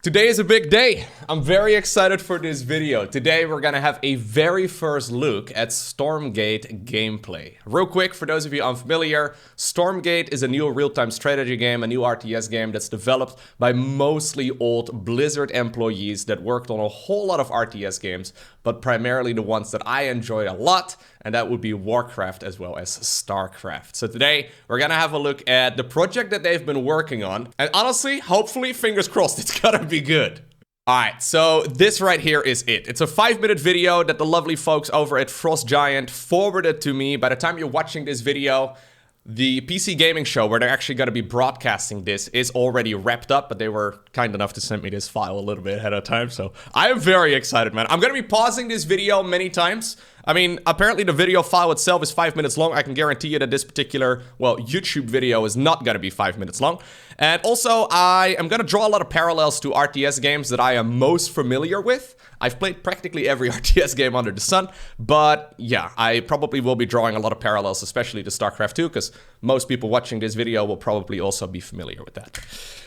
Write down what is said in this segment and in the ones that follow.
Today is a big day. I'm very excited for this video. Today we're gonna have a very first look at Stormgate gameplay. Real quick, for those of you unfamiliar, Stormgate is a new real-time strategy game, a new RTS game that's developed by mostly old Blizzard employees that worked on a whole lot of RTS games, but primarily the ones that I enjoy a lot, and that would be Warcraft as well as Starcraft. So today, we're gonna have a look at the project that they've been working on, and honestly, hopefully, fingers crossed, it's gonna be good. Alright, so this right here is it. It's a 5-minute video that the lovely folks over at Frost Giant forwarded to me. By the time you're watching this video, the PC gaming show where they're actually going to be broadcasting this is already wrapped up, but they were kind enough to send me this file a little bit ahead of time, so I am very excited, man. I'm going to be pausing this video many times. I mean, apparently the video file itself is 5 minutes long. I can guarantee you that this particular, well, YouTube video is not going to be 5 minutes long. And also, I am going to draw a lot of parallels to RTS games that I am most familiar with. I've played practically every RTS game under the sun, but yeah, I probably will be drawing a lot of parallels, especially to StarCraft 2, because most people watching this video will probably also be familiar with that.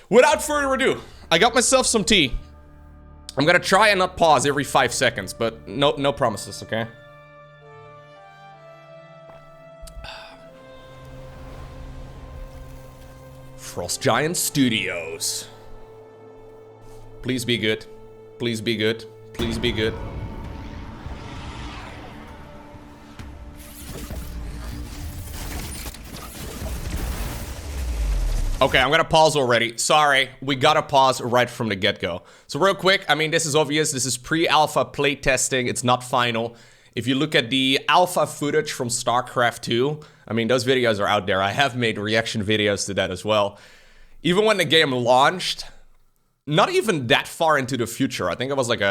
Without further ado, I got myself some tea. I'm going to try and not pause every 5 seconds, but no promises, okay? Frost Giant Studios. Please be good. Please be good. Please be good. Okay, I'm gonna pause already. Sorry, we gotta pause right from the get-go. So real quick, I mean, this is obvious. This is pre-alpha playtesting. It's not final. If you look at the alpha footage from StarCraft 2, I mean, those videos are out there. I have made reaction videos to that as well. Even when the game launched, not even that far into the future. I think it was like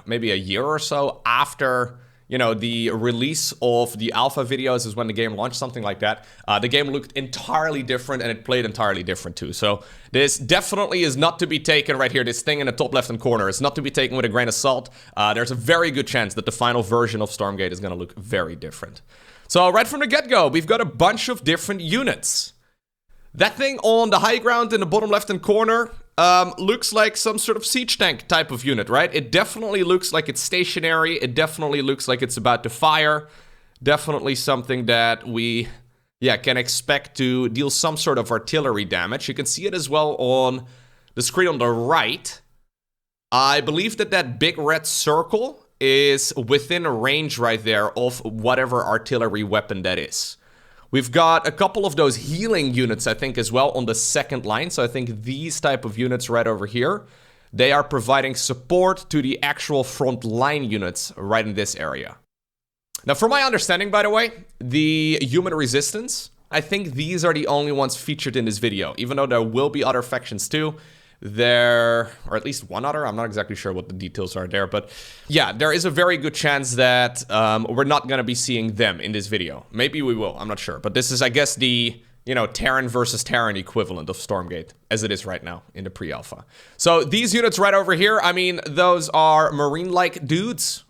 maybe a year or so after, you know, the release of the alpha videos is when the game launched, something like that. The game looked entirely different and it played entirely different too. So this definitely is not to be taken right here. This thing in the top left-hand corner is not to be taken with a grain of salt. There's a very good chance that the final version of Stormgate is going to look very different. So right from the get-go, we've got a bunch of different units. That thing on the high ground in the bottom left-hand corner looks like some sort of siege tank type of unit, right? It definitely looks like it's stationary. It definitely looks like it's about to fire. Definitely something that we, can expect to deal some sort of artillery damage. You can see it as well on the screen on the right. I believe that big red circle is within range right there of whatever artillery weapon that is. We've got a couple of those healing units, I think, as well on the second line. So I think these type of units right over here, they are providing support to the actual front line units right in this area. Now, from my understanding, by the way, the human resistance, I think these are the only ones featured in this video. Even though there will be other factions too. Or at least one other, I'm not exactly sure what the details are there, but yeah, there is a very good chance that we're not going to be seeing them in this video. Maybe we will, I'm not sure, but this is, I guess, the, you know, Terran versus Terran equivalent of Stormgate, as it is right now in the pre-alpha. So these units right over here, I mean, those are Marine-like dudes.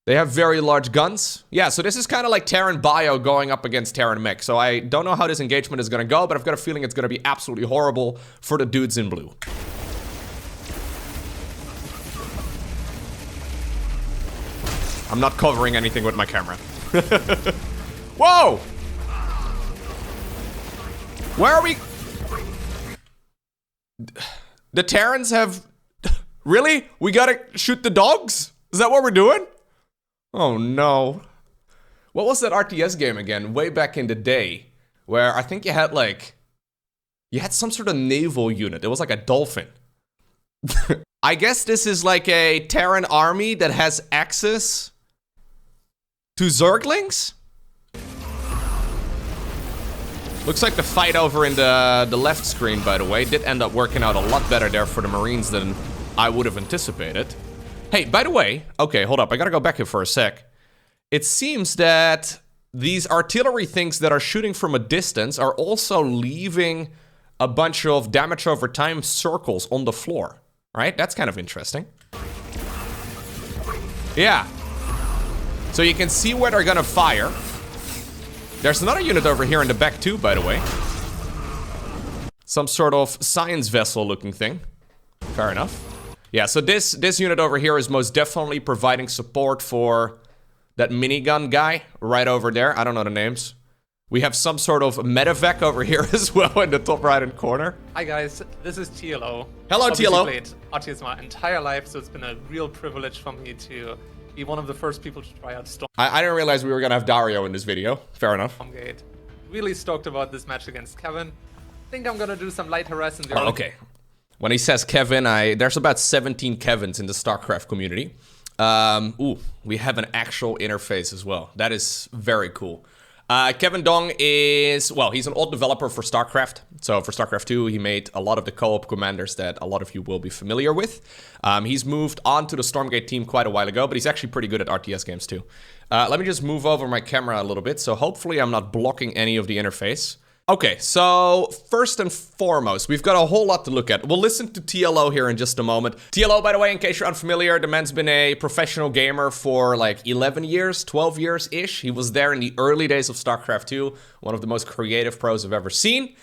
They have very large guns. Yeah, so this is kind of like Terran Bio going up against Terran Mech. So I don't know how this engagement is going to go, but I've got a feeling it's going to be absolutely horrible for the dudes in blue. I'm not covering anything with my camera. Whoa! Where are we? The Terrans have... Really? We gotta shoot the dogs? Is that what we're doing? Oh no. What was that RTS game again, way back in the day, where I think you had some sort of naval unit. It was like a dolphin. I guess this is like a Terran army that has access to Zerglings? Looks like the fight over in the left screen, by the way, did end up working out a lot better there for the Marines than I would have anticipated. Hey, by the way, okay, hold up, I gotta go back here for a sec. It seems that these artillery things that are shooting from a distance are also leaving a bunch of damage over time circles on the floor, right? That's kind of interesting. Yeah. So you can see where they're gonna fire. There's another unit over here in the back too, by the way. Some sort of science vessel looking thing. Fair enough. Yeah, so this unit over here is most definitely providing support for that minigun guy right over there. I don't know the names. We have some sort of medevac over here as well in the top right-hand corner. Hi guys, this is TLO. Hello, Obviously TLO. played RTS my entire life, so it's been a real privilege for me to be one of the first people to try out I didn't realize we were gonna have Dario in this video. Fair enough. Stormgate. Really stoked about this match against Kevin. Think I'm gonna do some light harassment there. Oh, okay. When he says Kevin, there's about 17 Kevins in the StarCraft community. Ooh, we have an actual interface as well. That is very cool. Kevin Dong is, well, he's an old developer for StarCraft. So for StarCraft 2, he made a lot of the co-op commanders that a lot of you will be familiar with. He's moved on to the Stormgate team quite a while ago, but he's actually pretty good at RTS games too. Let me just move over my camera a little bit, so hopefully I'm not blocking any of the interface. Okay, so first and foremost, we've got a whole lot to look at. We'll listen to TLO here in just a moment. TLO, by the way, in case you're unfamiliar, the man's been a professional gamer for like 11 years, 12 years-ish. He was there in the early days of StarCraft 2, one of the most creative pros I've ever seen.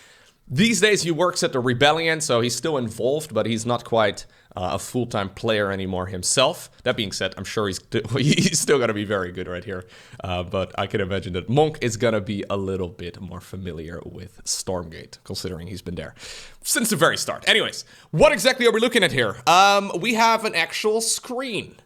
These days, he works at the Rebellion, so he's still involved, but he's not quite a full-time player anymore himself. That being said, I'm sure he's still going to be very good right here. But I can imagine that Monk is going to be a little bit more familiar with Stormgate, considering he's been there since the very start. Anyways, what exactly are we looking at here? We have an actual screen.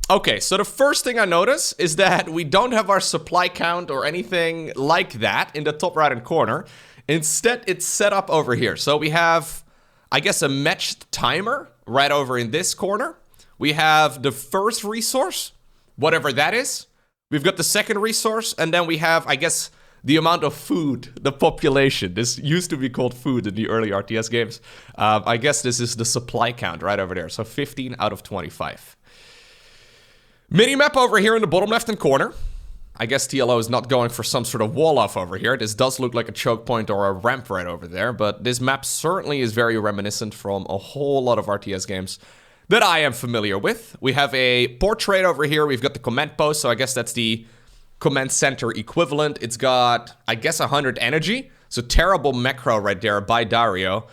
Okay, so the first thing I notice is that we don't have our supply count or anything like that in the top right-hand corner. Instead, it's set up over here. So we have, I guess, a matched timer right over in this corner. We have the first resource, whatever that is. We've got the second resource, and then we have, I guess, the amount of food, the population. This used to be called food in the early RTS games. I guess this is the supply count right over there. So 15 out of 25. Minimap over here in the bottom left-hand corner. I guess TLO is not going for some sort of wall-off over here. This does look like a choke point or a ramp right over there, but this map certainly is very reminiscent from a whole lot of RTS games that I am familiar with. We have a portrait over here. We've got the command post, so I guess that's the command center equivalent. It's got, I guess, 100 energy, so terrible macro right there by Dario.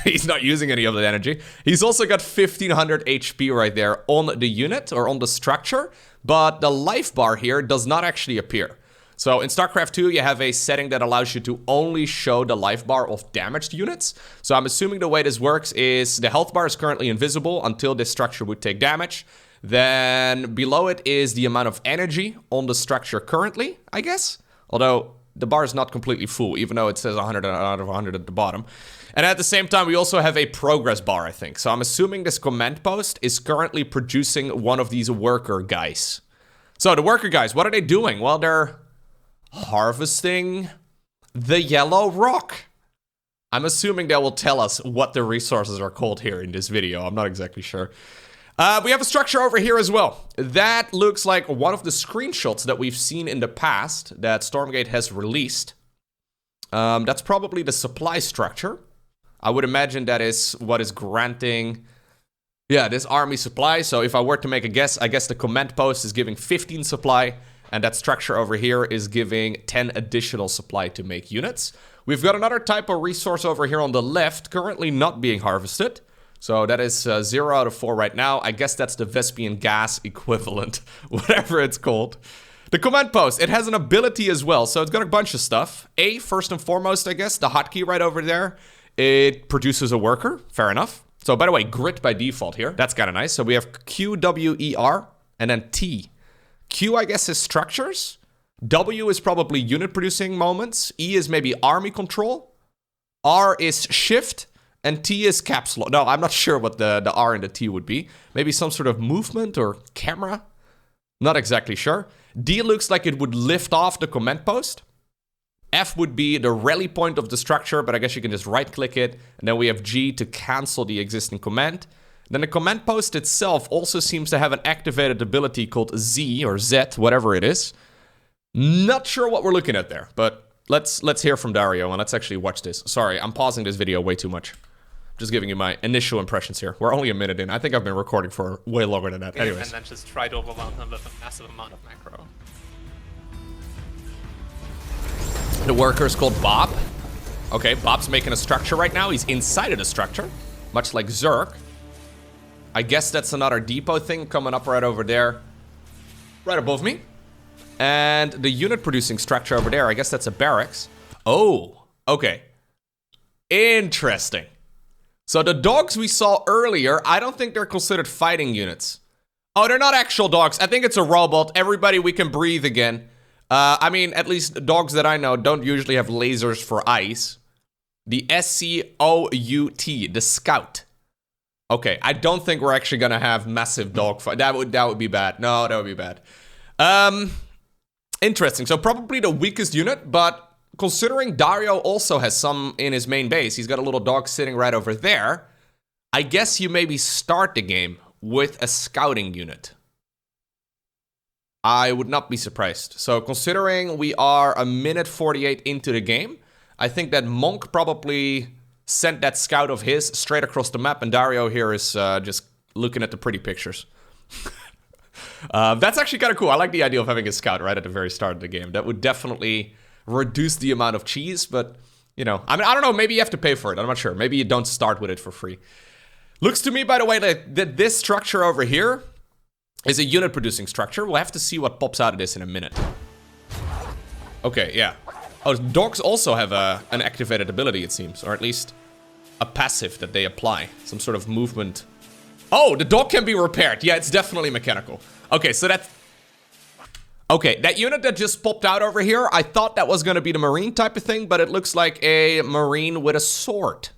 He's not using any of that energy. He's also got 1500 HP right there on the unit or on the structure, but the life bar here does not actually appear. So in StarCraft 2, you have a setting that allows you to only show the life bar of damaged units. So I'm assuming the way this works is the health bar is currently invisible until this structure would take damage. Then below it is the amount of energy on the structure currently, I guess. Although the bar is not completely full, even though it says 100 out of 100 at the bottom. And at the same time, we also have a progress bar, I think. So I'm assuming this command post is currently producing one of these worker guys. So the worker guys, what are they doing? Well, they're harvesting the yellow rock. I'm assuming they will tell us what the resources are called here in this video. I'm not exactly sure. We have a structure over here as well. That looks like one of the screenshots that we've seen in the past that Stormgate has released. That's probably the supply structure. I would imagine that is what is granting, yeah, this army supply. So if I were to make a guess, I guess the command post is giving 15 supply, and that structure over here is giving 10 additional supply to make units. We've got another type of resource over here on the left, currently not being harvested. So that is 0 out of 4 right now. I guess that's the Vespian gas equivalent, whatever it's called. The command post, it has an ability as well, so it's got a bunch of stuff. A, first and foremost, I guess, the hotkey right over there. It produces a worker, fair enough. So by the way, grit by default here. That's kind of nice. So we have Q, W, E, R, and then T. Q, I guess, is structures. W is probably unit producing moments. E is maybe army control. R is shift. And T is caps lock. No, I'm not sure what the R and the T would be. Maybe some sort of movement or camera. Not exactly sure. D looks like it would lift off the command post. F would be the rally point of the structure, but I guess you can just right-click it. And then we have G to cancel the existing command. Then the command post itself also seems to have an activated ability called Z or Z, whatever it is. Not sure what we're looking at there, but let's hear from Dario and let's actually watch this. Sorry, I'm pausing this video way too much. Just giving you my initial impressions here. We're only a minute in. I think I've been recording for way longer than that. Anyways. And then just try to overwhelm them with a massive amount of macro. The worker is called Bob. Okay, Bob's making a structure right now. He's inside of the structure. much like Zerk. I guess that's another depot thing coming up right over there, right above me. And the unit producing structure over there, I guess that's a barracks. Oh, okay. Interesting. So the dogs we saw earlier, I don't think they're considered fighting units. Oh, they're not actual dogs. I think it's a robot. Everybody, we can breathe again. I mean, at least dogs that I know don't usually have lasers for eyes. The SCOUT, the Scout. Okay, I don't think we're actually gonna have massive dog fight. That would be bad. No, that would be bad. Interesting. So probably the weakest unit, but considering Dario also has some in his main base, he's got a little dog sitting right over there. I guess you maybe start the game with a scouting unit. I would not be surprised. So considering we are a minute 48 into the game, I think that Monk probably sent that scout of his straight across the map, and Dario here is just looking at the pretty pictures. That's actually kind of cool. I like the idea of having a scout right at the very start of the game. That would definitely reduce the amount of cheese, but, you know, I mean, I don't know, maybe you have to pay for it. I'm not sure. Maybe you don't start with it for free. Looks to me, by the way, that this structure over here is a unit producing structure. We'll have to see what pops out of this in a minute. Okay, yeah. Oh, dogs also have an activated ability, it seems, or at least a passive that they apply. Some sort of movement. Oh, the dog can be repaired. Yeah, it's definitely mechanical. Okay, so that's... Okay, that unit that just popped out over here, I thought that was going to be the Marine type of thing, but it looks like a Marine with a sword.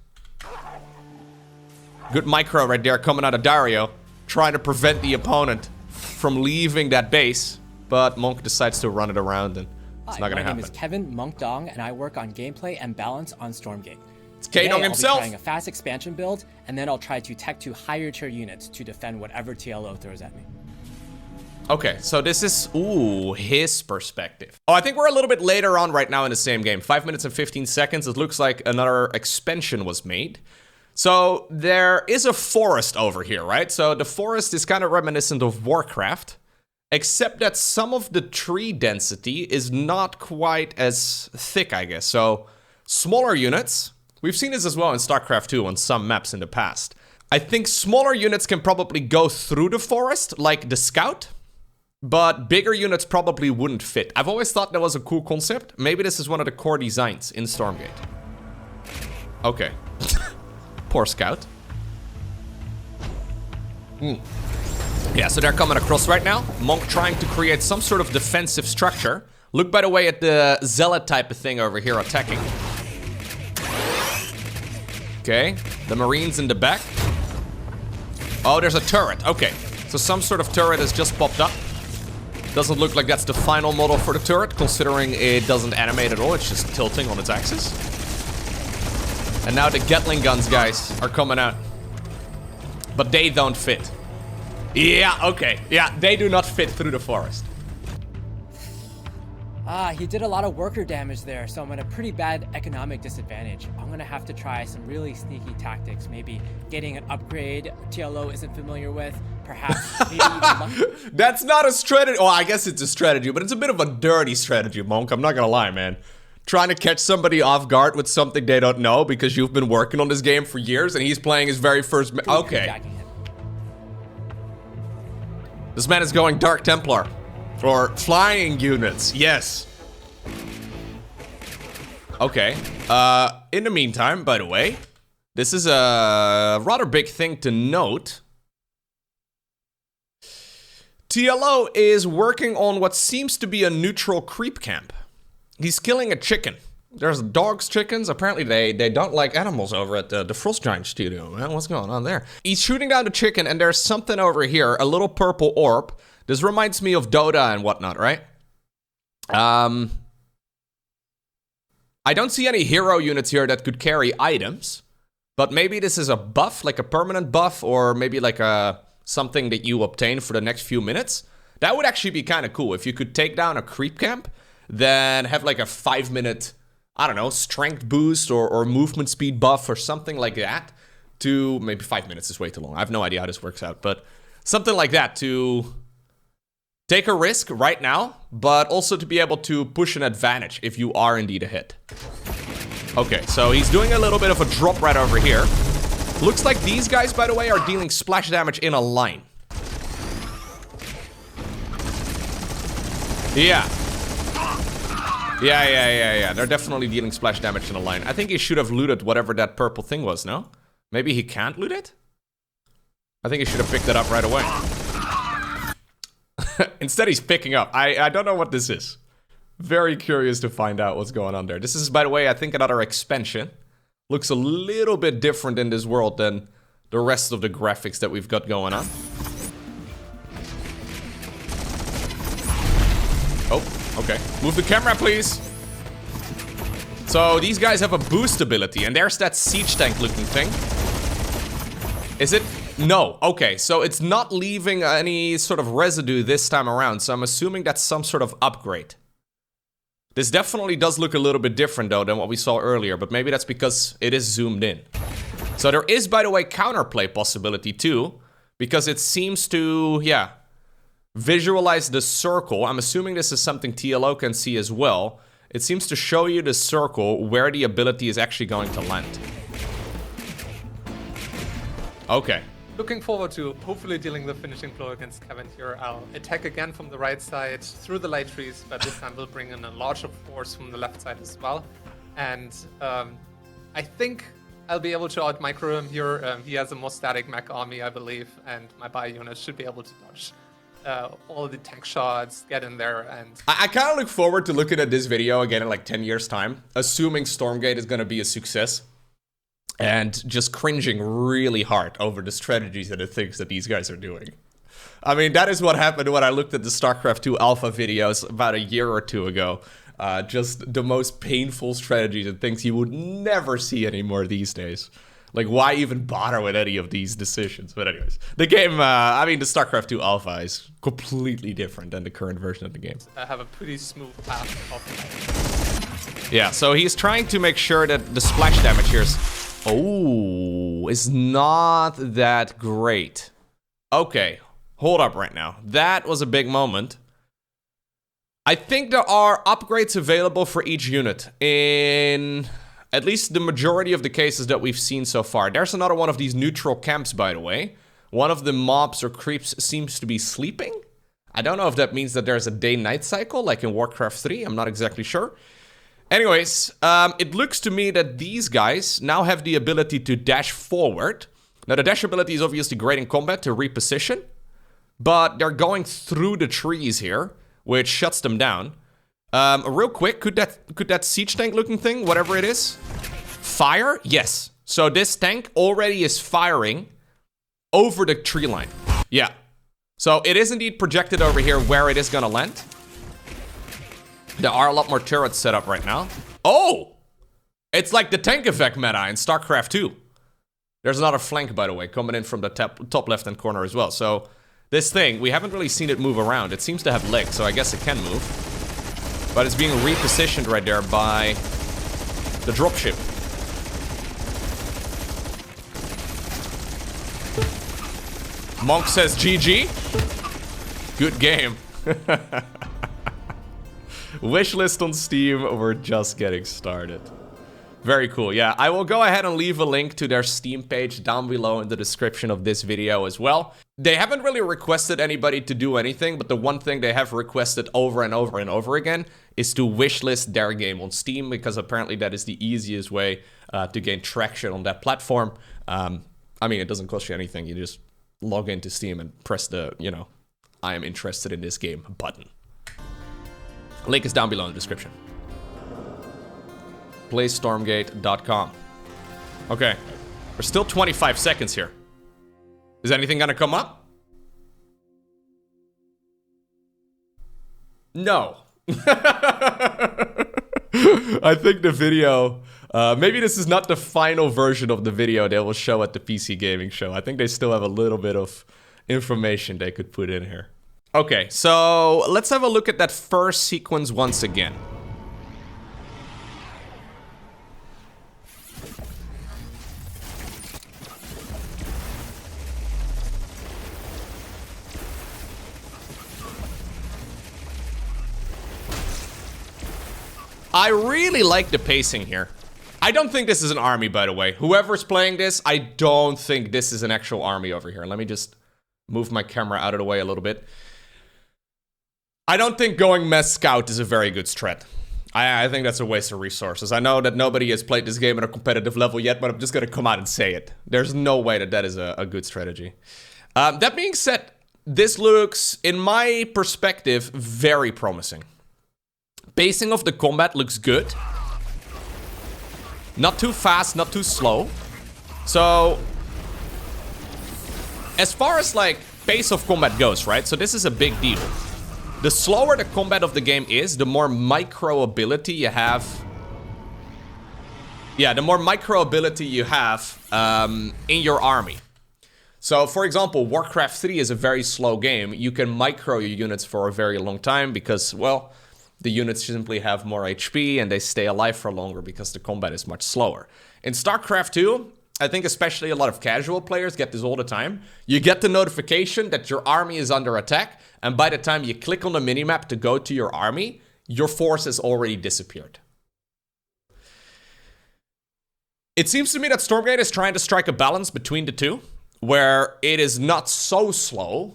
Good micro right there coming out of Dario, trying to prevent the opponent from leaving that base, but Monk decides to run it around, and it's not going to happen. My name is Kevin Monkdong, and I work on gameplay and balance on Stormgate. It's K-Dong himself. I'll be trying a fast expansion build, and then I'll try to tech to higher tier units to defend whatever TLO throws at me. Okay, so this is, ooh, his perspective. Oh, I think we're a little bit later on right now in the same game. 5 minutes and 15 seconds. It looks like another expansion was made. So there is a forest over here, right? So the forest is kind of reminiscent of Warcraft, except that some of the tree density is not quite as thick, I guess. So smaller units, we've seen this as well in StarCraft 2 on some maps in the past. I think smaller units can probably go through the forest, like the Scout, but bigger units probably wouldn't fit. I've always thought that was a cool concept. Maybe this is one of the core designs in Stormgate. Okay. Poor Scout. Yeah, so they're coming across right now. Monk trying to create some sort of defensive structure. Look, by the way, at the Zealot type of thing over here attacking. Okay, the Marines in the back. Oh, there's a turret. Okay, so some sort of turret has just popped up. Doesn't look like that's the final model for the turret, considering it doesn't animate at all. It's just tilting on its axis. And now the Gatling guns, guys, are coming out. But they don't fit. Yeah, okay. Yeah, they do not fit through the forest. He did a lot of worker damage there, so I'm at a pretty bad economic disadvantage. I'm gonna have to try some really sneaky tactics. Maybe getting an upgrade TLO isn't familiar with. Perhaps maybe even... That's not a strategy. Oh, I guess it's a strategy, but it's a bit of a dirty strategy, Monk. I'm not gonna lie, man. Trying to catch somebody off guard with something they don't know because you've been working on this game for years and he's playing his very first... Okay. This man is going Dark Templar. Or flying units, yes. Okay. In the meantime, by the way, this is a rather big thing to note. TLO is working on what seems to be a neutral creep camp. He's killing a chicken. There's dogs, chickens. Apparently they don't like animals over at the Frost Giant studio, man. What's going on there? He's shooting down the chicken, and there's something over here, a little purple orb. This reminds me of Dota and whatnot, right? I don't see any hero units here that could carry items, but maybe this is a buff, like a permanent buff, or maybe like a something that you obtain for the next few minutes. That would actually be kind of cool. If you could take down a creep camp, then have like a 5-minute, I don't know, strength boost or movement speed buff or something like that to, maybe 5 minutes is way too long. I have no idea how this works out, but something like that to take a risk right now, but also to be able to push an advantage if you are indeed a hit. Okay, so he's doing a little bit of a drop right over here. Looks like these guys, by the way, are dealing splash damage in a line. Yeah. Yeah. They're definitely dealing splash damage in a line. I think he should have looted whatever that purple thing was, no? Maybe he can't loot it? I think he should have picked it up right away. Instead, he's picking up. I don't know what this is. Very curious to find out what's going on there. This is, by the way, I think another expansion. Looks a little bit different in this world than the rest of the graphics that we've got going on. Oh, okay. Move the camera, please. So these guys have a boost ability, and there's that siege tank looking thing. Is it? No. Okay, so it's not leaving any sort of residue this time around, so I'm assuming that's some sort of upgrade. This definitely does look a little bit different, though, than what we saw earlier, but maybe that's because it is zoomed in. So there is, by the way, counterplay possibility, too, because it seems to, yeah, visualize the circle. I'm assuming this is something TLO can see as well. It seems to show you the circle where the ability is actually going to land. Okay. Looking forward to hopefully dealing the finishing blow against Kevin here. I'll attack again from the right side through the light trees, but this time we'll bring in a larger force from the left side as well. And I think I'll be able to out-micro him here. He has a more static mech army, I believe, and my bio unit should be able to dodge all the tank shots, get in there, and... I kind of look forward to looking at this video again in like 10 years' time, assuming Stormgate is going to be a success. And just cringing really hard over the strategies and the things that these guys are doing. I mean, that is what happened when I looked at the StarCraft 2 alpha videos about a year or two ago. Just the most painful strategies and things you would never see anymore these days. Like, why even bother with any of these decisions? But anyways, the game, I mean, the StarCraft 2 alpha is completely different than the current version of the game. I have a pretty smooth path of... Yeah, so he's trying to make sure that the splash damage here is not that great. Okay, hold up right now. That was a big moment. I think there are upgrades available for each unit in at least the majority of the cases that we've seen so far. There's another one of these neutral camps, by the way. One of the mobs or creeps seems to be sleeping. I don't know if that means that there's a day-night cycle, like in Warcraft 3. I'm not exactly sure. Anyways, it looks to me that these guys now have the ability to dash forward. Now, the dash ability is obviously great in combat to reposition, but they're going through the trees here, which shuts them down. Real quick, could that siege tank looking thing, whatever it is, fire? Yes. So this tank already is firing over the tree line. Yeah. So it is indeed projected over here where it is gonna land. There are a lot more turrets set up right now. Oh! It's like the tank effect meta in StarCraft 2. There's another flank, by the way, coming in from the top left-hand corner as well. So this thing, we haven't really seen it move around. It seems to have legs, so I guess it can move. But it's being repositioned right there by the dropship. Monk says GG. Good game. Wishlist on Steam, we're just getting started. Very cool. Yeah, I will go ahead and leave a link to their Steam page down below in the description of this video as well. They haven't really requested anybody to do anything, but the one thing they have requested over and over and over again is to wishlist their game on Steam, because apparently that is the easiest way to gain traction on that platform. I mean, it doesn't cost you anything. You just log into Steam and press the, you know, I am interested in this game button. Link is down below in the description. PlayStormgate.com. Okay. We're still 25 seconds here. Is anything gonna come up? No. I think the video... maybe this is not the final version of the video they will show at the PC Gaming Show. I think they still have a little bit of information they could put in here. Okay, so let's have a look at that first sequence once again. I really like the pacing here. I don't think this is an army, by the way. Whoever's playing this, I don't think this is an actual army over here. Let me just move my camera out of the way a little bit. I don't think going Mess Scout is a very good strat. I think that's a waste of resources. I know that nobody has played this game at a competitive level yet, but I'm just going to come out and say it. There's no way that that is a good strategy. That being said, this looks, in my perspective, very promising. Pacing of the combat looks good. Not too fast, not too slow. So, as far as like pace of combat goes, right? So this is a big deal. The slower the combat of the game is, the more micro ability you have. Yeah, the more micro ability you have in your army. So, for example, Warcraft 3 is a very slow game. You can micro your units for a very long time because, well, the units simply have more HP and they stay alive for longer because the combat is much slower. In StarCraft 2, I think especially a lot of casual players get this all the time. You get the notification that your army is under attack, and by the time you click on the minimap to go to your army, your force has already disappeared. It seems to me that Stormgate is trying to strike a balance between the two, where it is not so slow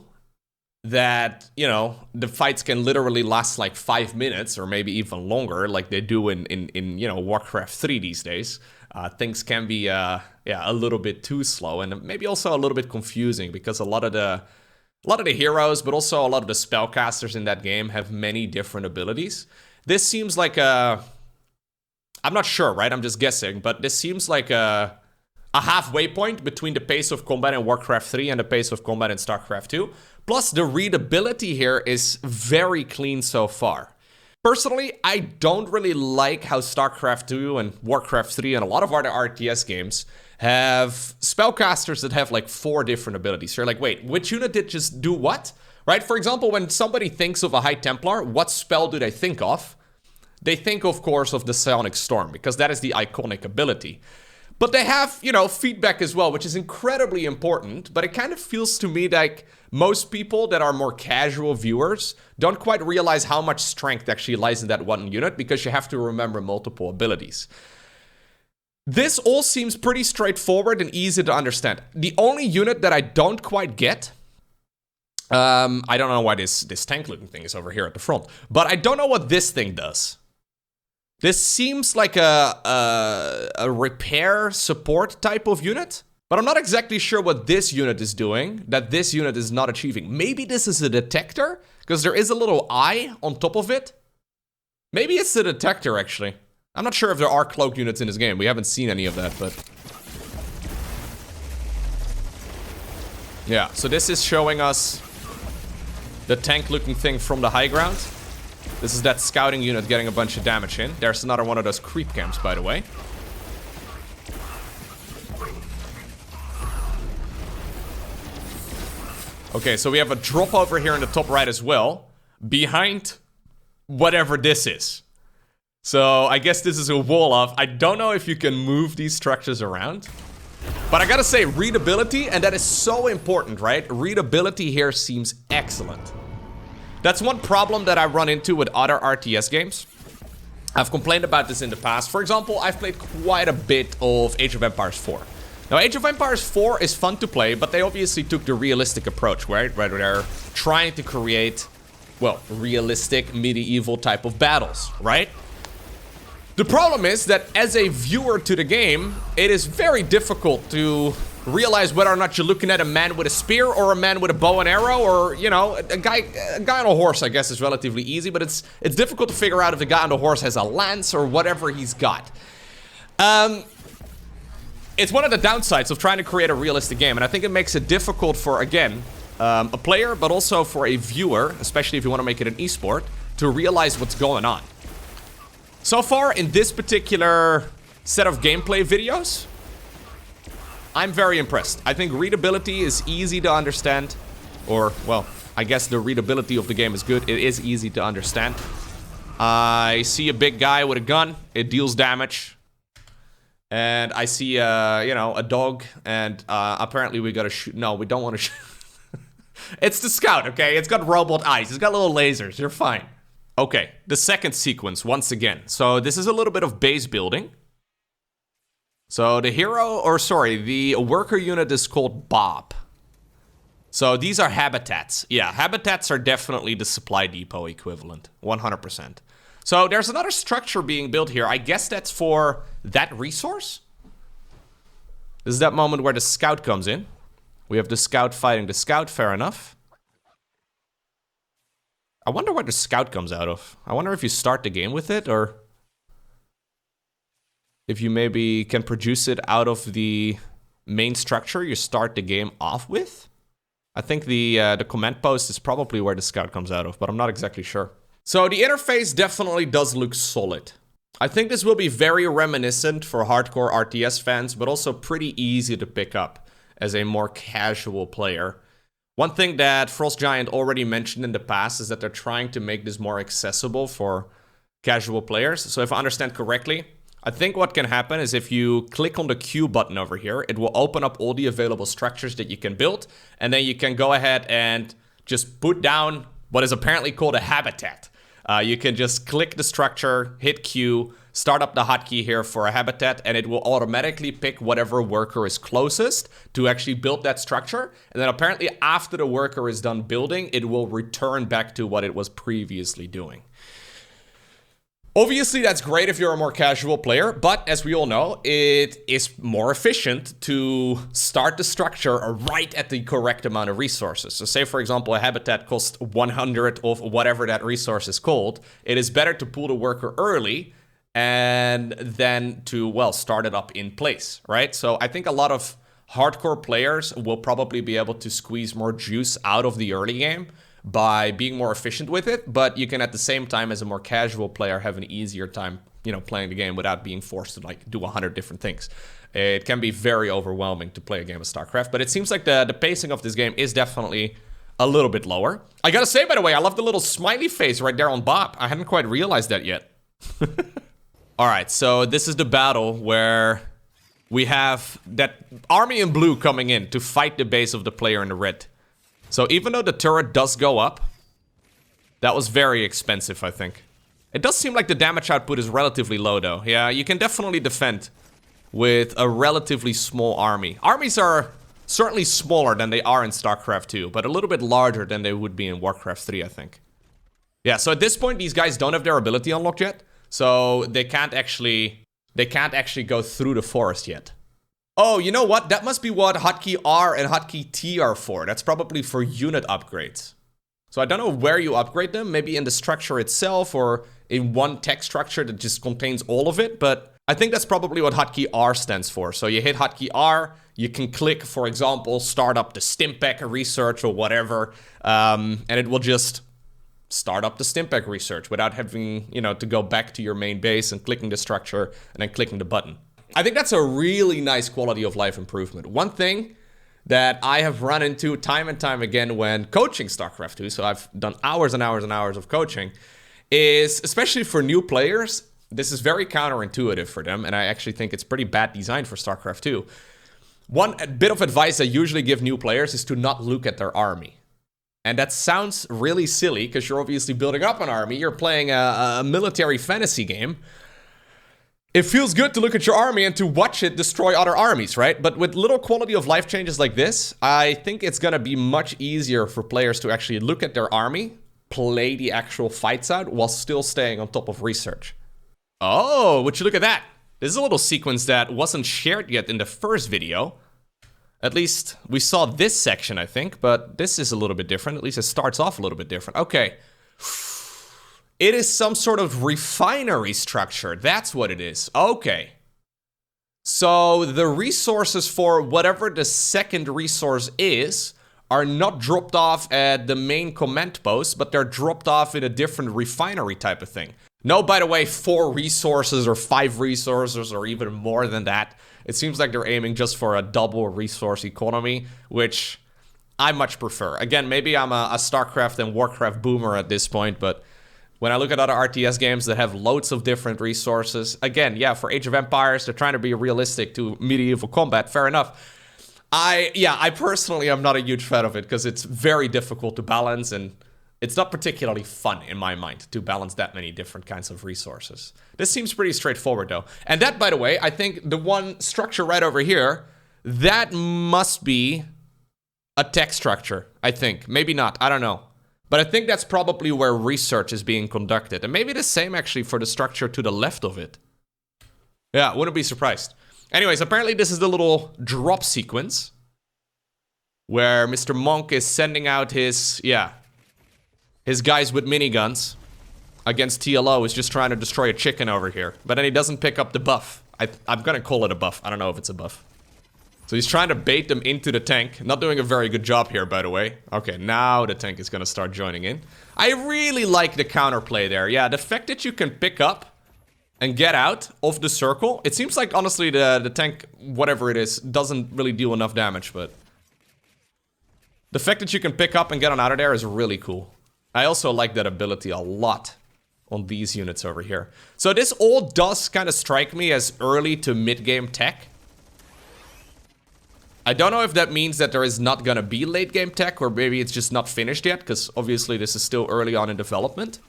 that, you know, the fights can literally last like 5 minutes or maybe even longer, like they do in you know, Warcraft 3 these days. Things can be yeah, a little bit too slow and maybe also a little bit confusing because a lot of the heroes, but also a lot of the spellcasters in that game have many different abilities. This seems like a, I'm not sure, right? I'm just guessing, but this seems like a halfway point between the pace of combat in Warcraft 3 and the pace of combat in StarCraft 2. Plus, the readability here is very clean so far. Personally, I don't really like how StarCraft 2 and Warcraft 3 and a lot of other RTS games have spellcasters that have like 4 different abilities. You're like, wait, which unit did just do what? Right? For example, when somebody thinks of a High Templar, what spell do they think of? They think, of course, of the Psionic Storm, because that is the iconic ability. But they have, you know, feedback as well, which is incredibly important. But it kind of feels to me like most people that are more casual viewers don't quite realize how much strength actually lies in that one unit, because you have to remember multiple abilities. This all seems pretty straightforward and easy to understand. The only unit that I don't quite get, I don't know why this tank-looking thing is over here at the front, but I don't know what this thing does. This seems like a repair support type of unit, but I'm not exactly sure what this unit is doing that this unit is not achieving. Maybe this is a detector, because there is a little eye on top of it. Maybe it's the detector, actually. I'm not sure if there are cloak units in this game. We haven't seen any of that, but... yeah, so this is showing us the tank-looking thing from the high ground. This is that scouting unit getting a bunch of damage in. There's another one of those creep camps, by the way. Okay, so we have a drop over here in the top right as well, behind whatever this is. So I guess this is a wall off. I don't know if you can move these structures around, but I gotta say, readability, and that is so important, right? Readability here seems excellent. That's one problem that I run into with other RTS games. I've complained about this in the past. For example, I've played quite a bit of Age of Empires 4. Now, Age of Empires 4 is fun to play, but they obviously took the realistic approach, right? Where they're trying to create, well, realistic medieval type of battles, right? The problem is that as a viewer to the game, it is very difficult to realize whether or not you're looking at a man with a spear or a man with a bow and arrow, or, you know, a guy on a horse, I guess, is relatively easy, but it's difficult to figure out if the guy on the horse has a lance or whatever he's got. It's one of the downsides of trying to create a realistic game, and I think it makes it difficult for, again, a player, but also for a viewer, especially if you want to make it an esport, to realize what's going on. So far, in this particular set of gameplay videos, I'm very impressed. I think readability is easy to understand, or, well, I guess the readability of the game is good. It is easy to understand. I see a big guy with a gun. It deals damage. And I see, you know, a dog, and apparently we gotta shoot. No, we don't want to shoot. It's the scout, okay? It's got robot eyes. It's got little lasers. You're fine. Okay, the second sequence, once again. So this is a little bit of base building. So the hero, or sorry, the worker unit is called Bob. So these are habitats. Yeah, habitats are definitely the supply depot equivalent, 100%. So there's another structure being built here. I guess that's for that resource. This is that moment where the scout comes in. We have the scout fighting the scout, fair enough. I wonder what the scout comes out of. I wonder if you start the game with it, or if you maybe can produce it out of the main structure you start the game off with. I think the command post is probably where the scout comes out of, but I'm not exactly sure. So the interface definitely does look solid. I think this will be very reminiscent for hardcore RTS fans, but also pretty easy to pick up as a more casual player. One thing that Frost Giant already mentioned in the past is that they're trying to make this more accessible for casual players. So if I understand correctly, I think what can happen is if you click on the Q button over here, it will open up all the available structures that you can build, and then you can go ahead and just put down what is apparently called a habitat. You can just click the structure, hit Q, start up the hotkey here for a habitat, and it will automatically pick whatever worker is closest to actually build that structure. And then apparently after the worker is done building, it will return back to what it was previously doing. Obviously, that's great if you're a more casual player, but as we all know, it is more efficient to start the structure right at the correct amount of resources. So say, for example, a habitat costs 100 of whatever that resource is called. It is better to pull the worker early and then to, well, start it up in place, right? So I think a lot of hardcore players will probably be able to squeeze more juice out of the early game by being more efficient with it, but you can at the same time as a more casual player have an easier time, you know, playing the game without being forced to like do 100 different things. It can be very overwhelming to play a game of StarCraft, but it seems like the pacing of this game is definitely a little bit lower. I gotta say, by the way, I love the little smiley face right there on Bob. I hadn't quite realized that yet. All right, so this is the battle where we have that army in blue coming in to fight the base of the player in the red. So even though the turret does go up, that was very expensive, I think. It does seem like the damage output is relatively low, though. Yeah, you can definitely defend with a relatively small army. Armies are certainly smaller than they are in StarCraft 2, but a little bit larger than they would be in Warcraft 3, I think. Yeah, so at this point, these guys don't have their ability unlocked yet, so they can't actually go through the forest yet. Oh, you know what? That must be what hotkey R and hotkey T are for. That's probably for unit upgrades. So I don't know where you upgrade them, maybe in the structure itself or in one text structure that just contains all of it, but I think that's probably what hotkey R stands for. So you hit hotkey R, you can click, for example, start up the Stimpeg research or whatever, and it will just start up the Stimpeg research without having, you know, to go back to your main base and clicking the structure and then clicking the button. I think that's a really nice quality of life improvement. One thing that I have run into time and time again when coaching StarCraft 2, so I've done hours and hours and hours of coaching, is especially for new players, this is very counterintuitive for them, and I actually think it's pretty bad design for StarCraft 2. One bit of advice I usually give new players is to not look at their army. And that sounds really silly because you're obviously building up an army, you're playing a military fantasy game. It feels good to look at your army and to watch it destroy other armies, right? But with little quality of life changes like this, I think it's gonna be much easier for players to actually look at their army, play the actual fights out, while still staying on top of research. Oh, would you look at that? This is a little sequence that wasn't shared yet in the first video. At least we saw this section, I think, but this is a little bit different. At least it starts off a little bit different. Okay. It is some sort of refinery structure. That's what it is. Okay. So the resources for whatever the second resource is are not dropped off at the main command post, but they're dropped off in a different refinery type of thing. No, by the way, 4 resources or 5 resources or even more than that. It seems like they're aiming just for a double resource economy, which I much prefer. Again, maybe I'm a StarCraft and Warcraft boomer at this point, but when I look at other RTS games that have loads of different resources, again, yeah, for Age of Empires, they're trying to be realistic to medieval combat, fair enough. I personally am not a huge fan of it because it's very difficult to balance, and It's not particularly fun, in my mind, to balance that many different kinds of resources. This seems pretty straightforward, though. And that, by the way, I think the one structure right over here, that must be a tech structure, I think. Maybe not, I don't know. But I think that's probably where research is being conducted. And maybe the same, actually, for the structure to the left of it. Yeah, wouldn't be surprised. Anyways, apparently this is the little drop sequence where Mr. Monk is sending out his guys with miniguns against TLO, who's just trying to destroy a chicken over here. But then he doesn't pick up the buff. I'm gonna call it a buff. I don't know if it's a buff. So he's trying to bait them into the tank. Not doing a very good job here, by the way. Okay, now the tank is gonna start joining in. I really like the counterplay there. Yeah, the fact that you can pick up and get out of the circle. It seems like, honestly, the tank, whatever it is, doesn't really deal enough damage, but the fact that you can pick up and get on out of there is really cool. I also like that ability a lot on these units over here. So this all does kind of strike me as early to mid-game tech. I don't know if that means that there is not gonna be late-game tech, or maybe it's just not finished yet, because obviously this is still early on in development.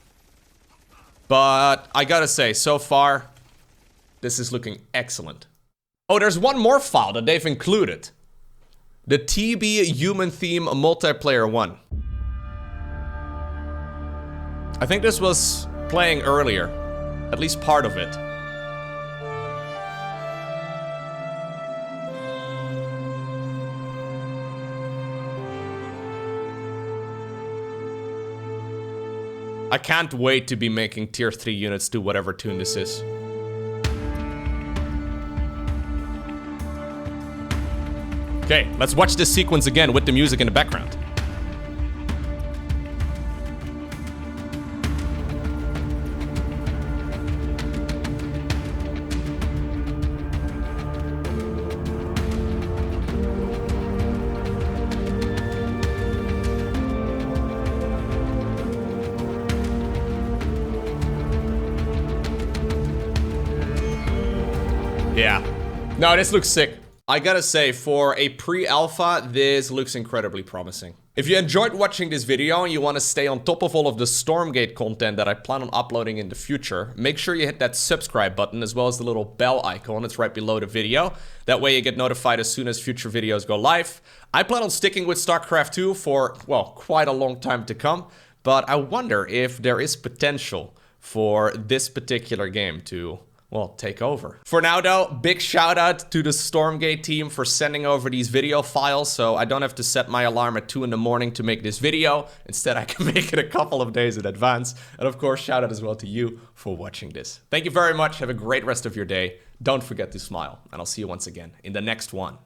But I gotta say, so far, this is looking excellent. Oh, there's one more file that they've included. The TB Human Theme Multiplayer 1. I think this was playing earlier. At least part of it. I can't wait to be making tier 3 units to whatever tune this is. Okay, let's watch this sequence again with the music in the background. Yeah. No, this looks sick. I gotta say, for a pre-alpha, this looks incredibly promising. If you enjoyed watching this video and you want to stay on top of all of the Stormgate content that I plan on uploading in the future, make sure you hit that subscribe button as well as the little bell icon. It's right below the video. That way you get notified as soon as future videos go live. I plan on sticking with StarCraft 2 for, well, quite a long time to come, but I wonder if there is potential for this particular game to, well, take over. For now though, big shout out to the Stormgate team for sending over these video files, so I don't have to set my alarm at 2 in the morning to make this video. Instead, I can make it a couple of days in advance. And of course, shout out as well to you for watching this. Thank you very much. Have a great rest of your day. Don't forget to smile, and I'll see you once again in the next one.